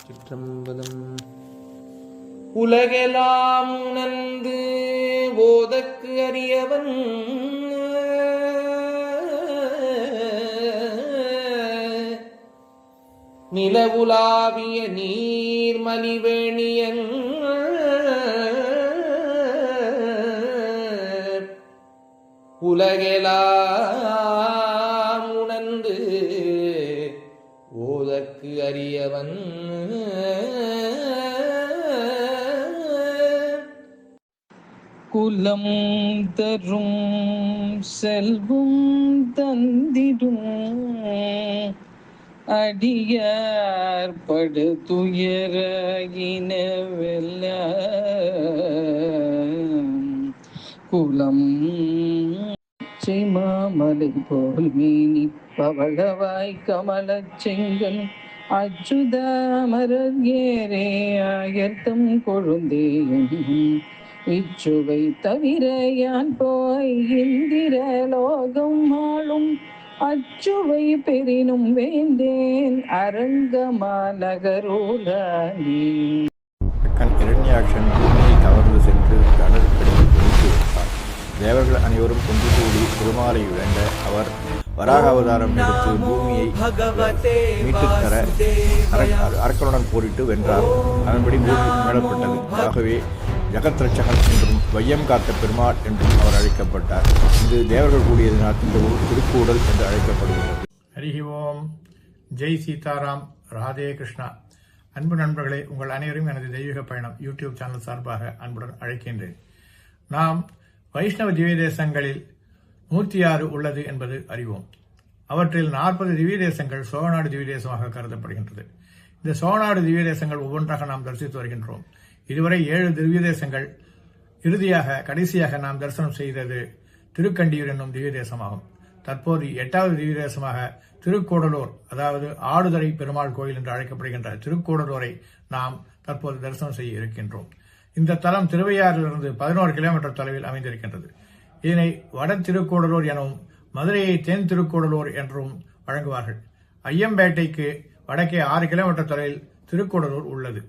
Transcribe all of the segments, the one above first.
சிற்றம்பலம். உலகெல்லாம் உணர்ந்து போதற்கு அறியவன் நிலவுலாவிய நீர்மலிவேணியன் உலகெல்லாம் உணர்ந்து ஓதற்கு அறியவன் குலம் தரும் செல்வம் தந்திடும் அடியார் படு துயரகினவெல்ல குலம் மாமலை போல் மீனி பவளவாய் கமலச் செங்கன் அச்சுதாமரர் ஏரே ஆயர்த்தம் கொழுந்தேயும் இச்சுவை தவிர யான் போய் இந்திர லோகம் ஆளும் அச்சுவை பெரினும் வேண்டேன் அரங்கமா நகரோலானே. இரண்யாட்சன் பூமியை கவர்ந்து சென்று கடற்கரையில் குளித்து வைத்தார். தேவர்கள் அனைவரும் கொண்டு கூடி திருமாலை வேண்ட அவர் வராக அவதாரம் எடுத்து பூமியை மீட்டுத் தர அரக்கனுடன் போரிட்டு வென்றார். அதன்படி பூமி மேலப்பட்டது. ஆகவே ஜகத்ரட்சகன் என்றும் வையம் காத்த பெருமாள் என்றும் அவர் அழைக்கப்பட்டார். இது தேவர்கள் கூடியதினால் இந்த ஊர் திருக்கூடல் என்று அழைக்கப்படுகிறது. ஹரி ஓம். ஜெய் சீதாராம். ராதே கிருஷ்ணா. அன்பு நண்பர்களே, உங்கள் அனைவரும் எனது தெய்வீக பயணம் யூடியூப் சேனல் சார்பாக அன்புடன் அழைக்கின்றேன். நாம் வைஷ்ணவ திவ்ய தேசங்களில் 106 உள்ளது என்பது அறிவோம். அவற்றில் 40 திவ்ய தேசங்கள் சோழநாடு திவ்ய தேசமாக கருதப்படுகின்றது. இந்த சோழநாடு திவ்ய தேசங்கள் ஒவ்வொன்றாக நாம் தரிசித்து வருகின்றோம். இதுவரை 7 திவ்ய தேசங்கள். கடைசியாக நாம் தரிசனம் செய்தது திருக்கண்டியூர் என்னும் திவ்ய தேசமாகும். தற்போது 8வது திவ்ய தேசமாக திருக்கூடலூர், அதாவது ஆடுதுறை பெருமாள் கோயில் என்று அழைக்கப்படுகின்ற திருக்கூடலூரை நாம் தற்போது தரிசனம் செய்ய இருக்கின்றோம். இந்த தலம் திருவையாறிலிருந்து 11 கிலோமீட்டர் தொலைவில் அமைந்திருக்கின்றது. இதனை வட திருக்கூடலூர் எனவும் மதுரையை தென் திருக்கூடலூர் என்றும் வழங்குவார்கள். ஐயம்பேட்டைக்கு வடக்கே 6 கிலோமீட்டர் தொலைவில் திருக்கூடலூர் உள்ளது.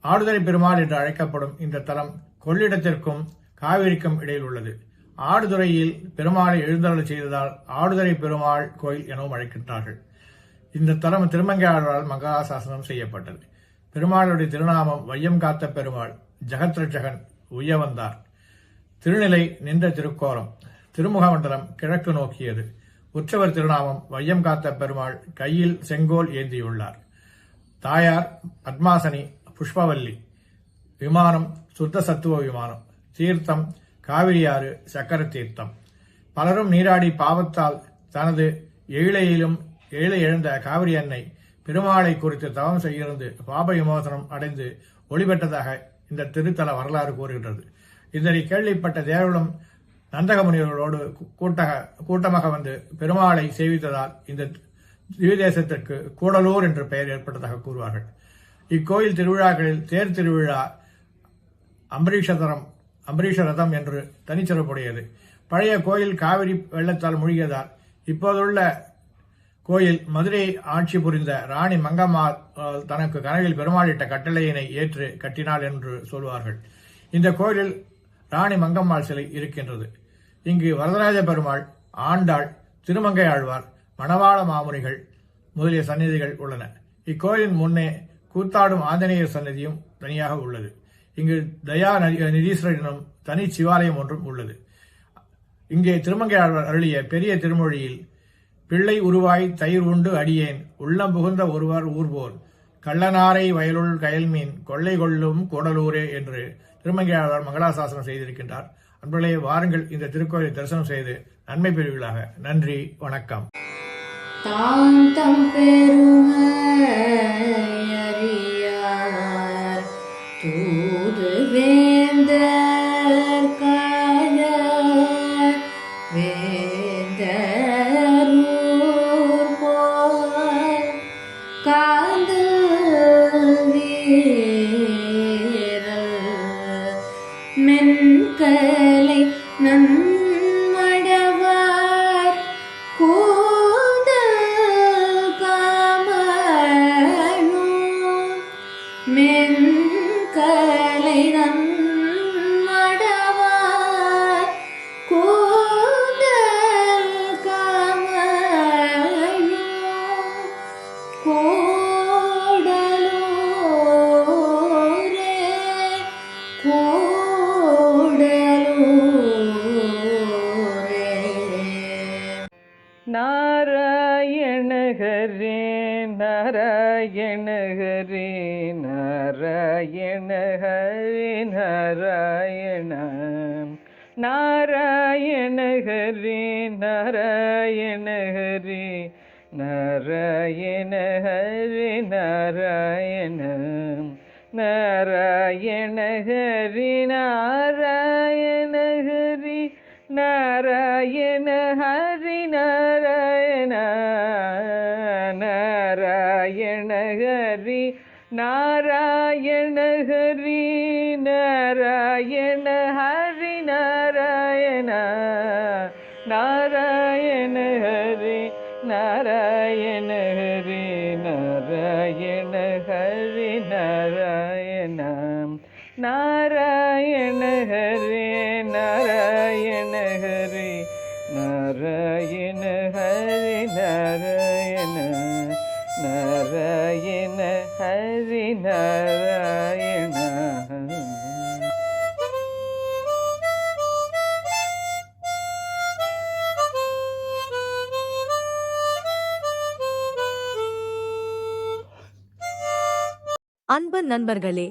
ஆடுதுறை பெருமாள் என்று அழைக்கப்படும் இந்த தலம் கொள்ளிடத்திற்கும் காவிரிக்கும் இடையில் உள்ளது. ஆடுதுறையில் பெருமாளை எழுந்தருளச் செய்ததால் ஆடுதுறை பெருமாள் கோயில் எனவும் அழைக்கின்றார்கள். இந்த தலம் திருமங்கையாழ்வாரால் மங்களாசாசனம் செய்யப்பட்டது. பெருமாளுடைய திருநாமம் வையம் காத்த பெருமாள், ஜகத்ரட்சகன், உய்யவந்தார். திருநிலை நின்ற திருக்கோலம், திருமுகமண்டலம் கிழக்கு நோக்கியது. உற்சவர் திருநாமம் வையம் காத்த பெருமாள், கையில் செங்கோல் ஏந்தியுள்ளார். தாயார் பத்மாசனி, புஷ்பவல்லி. விமானம் சுத்த சத்துவ விமானம். தீர்த்தம் காவிரியாறு சக்கர தீர்த்தம். பலரும் நீராடி பாவத்தால் தனது ஏழை எழுந்த காவிரி அன்னை பெருமாளை குறித்து தவம் செய்திருந்து பாப விமோசனம் அடைந்து ஒளிபெற்றதாக இந்த திருத்தல வரலாறு கூறுகின்றது. இதனை கேள்விப்பட்ட தேவர்களும் நந்தக முனிவர்களோடு கூட்டமாக வந்து பெருமாளை சேவித்ததால் இந்த திவ்யதேசத்திற்கு கூடலூர் என்று பெயர் ஏற்பட்டதாக கூறுவார்கள். இக்கோயில் திருவிழாக்களில் தேர் திருவிழா, அம்பரீஷ ரதம் என்று தனிச்சிறப்புடையது. பழைய கோயில் காவிரி வெள்ளத்தால் மூழ்கியதால் இப்போதுள்ள கோயில் மதுரை ஆட்சி புரிந்த ராணி மங்கம்மாள் தனக்கு கனவில் பெருமாளிட்ட கட்டளையினை ஏற்று கட்டினாள் என்று சொல்வார்கள். இந்த கோயிலில் ராணி மங்கம்மாள் சிலை இருக்கின்றது. இங்கு வரதராஜ பெருமாள், ஆண்டாள், திருமங்கை ஆழ்வார், மணவாள மாமுனிகள் முதலிய சந்நிதிகள் உள்ளன. இக்கோயிலின் முன்னே கூத்தாடும் ஆஞ்சநேயர் சன்னதியும் தனியாக உள்ளது. இங்கு தயா நிதீஸ்வரர் எனும் தனி சிவாலயம் ஒன்றும் உள்ளது. இங்கே திருமங்கை ஆழ்வார் அருளிய பெரிய திருமொழியில் பிள்ளை உருவாய் தயிர் உண்டு அடியேன் உள்ளம் புகுந்த ஒருவர் ஊர்போர் கள்ளனாரை வயலுள் கயல்மீன் கொள்ளை கொள்ளும் கூடலூரே என்று திருமங்கை ஆழ்வார் மங்களாசாசனம் செய்திருக்கின்றார். அன்பர்களே, வாருங்கள் இந்த திருக்கோயிலை தரிசனம் செய்து நன்மை பெறுவீர்களாக. நன்றி, வணக்கம். தூது வேந்தர் காய வேந்தரூர் போல் காதல் வீரல் மென்கலை நன்மடவார் கூந்தல் காமனும் நாராயண ஹரே நாராயண ஹரே நாராயண ஹரே நாராயண நாராயண ஹரே நாராயண ஹரே நாராயண ஹரே நாராயண நாராயண ஹரி நாராயண ஹரி நாராயண ஹரி நாராயண நாராயண ஹரி நாராயண ஹரி நாராயண ஹரி நாராயண நாராயண ஹரி நாராயண ஹரி நாராயண ஹரி நாராயண நாராயண ஹரி நாராயண ஹரி நாராயண ஹரி நாராயண நாராயண ஹரி நாராயண. அன்பு நண்பர்களே,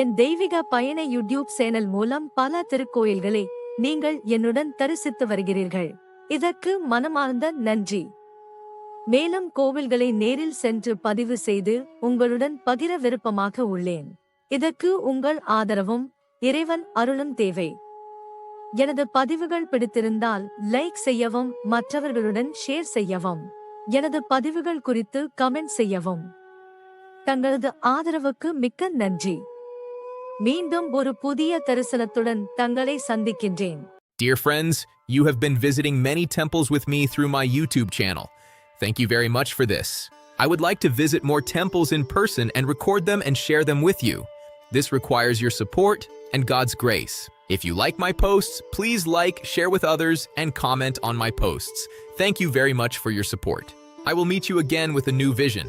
என் தெய்வீக பயண யூடியூப் சேனல் மூலம் பல திருக்கோயில்களை நீங்கள் என்னுடன் தரிசித்து வருகிறீர்கள். இதற்கு மனமார்ந்த நன்றி. மேலும் கோவில்களை நேரில் சென்று பதிவு செய்து உங்களுடன் பகிர விருப்பமாக உள்ளேன். இதற்கு உங்கள் ஆதரவும் இறைவன் அருளும் தேவை. எனது பதிவுகள் பிடித்திருந்தால் லைக் செய்யவும், மற்றவர்களுடன் ஷேர் செய்யவும், எனது பதிவுகள் குறித்து கமெண்ட் செய்யவும். தங்களது ஆதரவுக்கு மிக்க நன்றி. மீண்டும் ஒரு புதிய தரிசனத்துடன் தங்களை சந்திக்கின்றேன். Dear friends, you have been visiting many temples with me through my YouTube channel. Thank you very much for this. I would like to visit more temples in person and record them and share them with you. This requires your support and God's grace. If you like my posts, please like, share with others, and comment on my posts. Thank you very much for your support. I will meet you again with a new vision.